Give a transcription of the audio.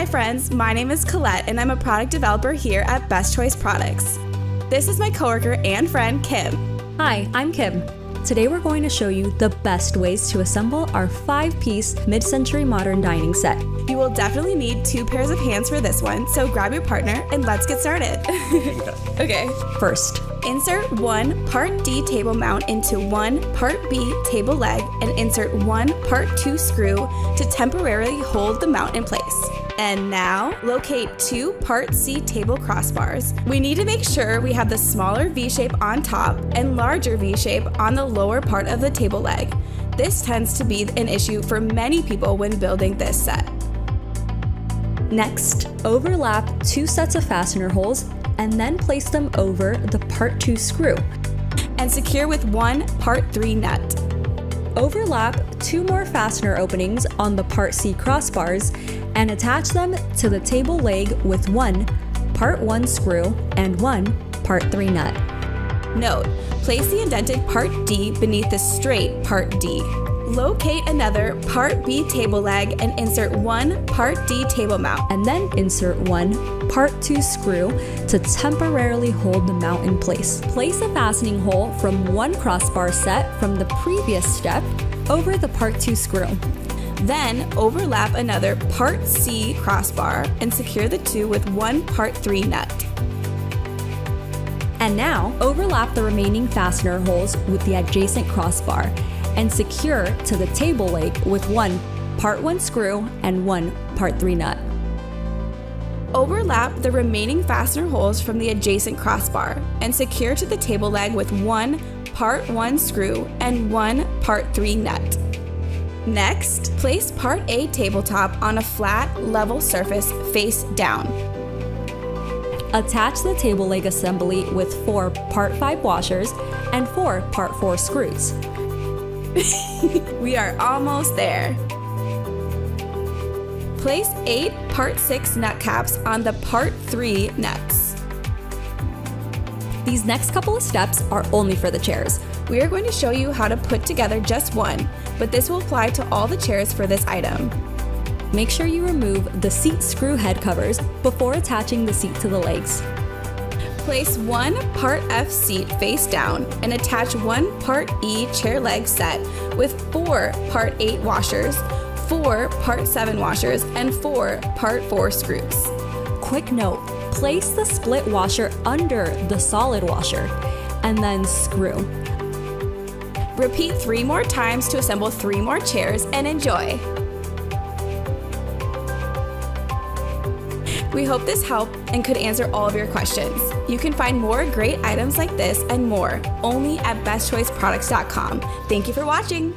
Hi friends, my name is Colette and I'm a product developer here at Best Choice Products. This is my coworker and friend, Kim. Hi, I'm Kim. Today we're going to show you the best ways to assemble our 5-piece mid-century modern dining set. You will definitely need 2 pairs of hands for this one, so grab your partner and let's get started. Okay. First, insert one Part D table mount into one Part B table leg and insert one Part 2 screw to temporarily hold the mount in place. And now, locate 2 Part C table crossbars. We need to make sure we have the smaller V-shape on top and larger V-shape on the lower part of the table leg. This tends to be an issue for many people when building this set. Next, overlap 2 sets of fastener holes and then place them over the Part 2 screw. And secure with one Part 3 nut. Overlap 2 more fastener openings on the Part C crossbars and attach them to the table leg with one Part 1 screw and one Part 3 nut. Note, place the indented Part D beneath the straight Part D. Locate another Part B table leg and insert one Part D table mount. And then insert one Part 2 screw to temporarily hold the mount in place. Place a fastening hole from one crossbar set from the previous step over the Part 2 screw. Then overlap another Part C crossbar and secure the 2 with one Part 3 nut. And now overlap the remaining fastener holes with the adjacent crossbar and secure to the table leg with one Part 1 screw and one Part 3 nut. Overlap the remaining fastener holes from the adjacent crossbar and secure to the table leg with one Part 1 screw and one Part 3 nut. Next, place Part A tabletop on a flat, level surface face down. Attach the table leg assembly with 4 Part 5 washers and 4 Part 4 screws. We are almost there. Place 8 Part 6 nut caps on the Part 3 nuts. These next couple of steps are only for the chairs. We are going to show you how to put together just one, but this will apply to all the chairs for this item. Make sure you remove the seat screw head covers before attaching the seat to the legs. Place one Part F seat face down and attach one Part E chair leg set with 4 Part 8 washers, 4 Part 7 washers, and 4 Part 4 screws. Quick note, place the split washer under the solid washer and then screw. Repeat 3 more times to assemble 3 more chairs and enjoy. We hope this helped and could answer all of your questions. You can find more great items like this and more only at bestchoiceproducts.com. Thank you for watching.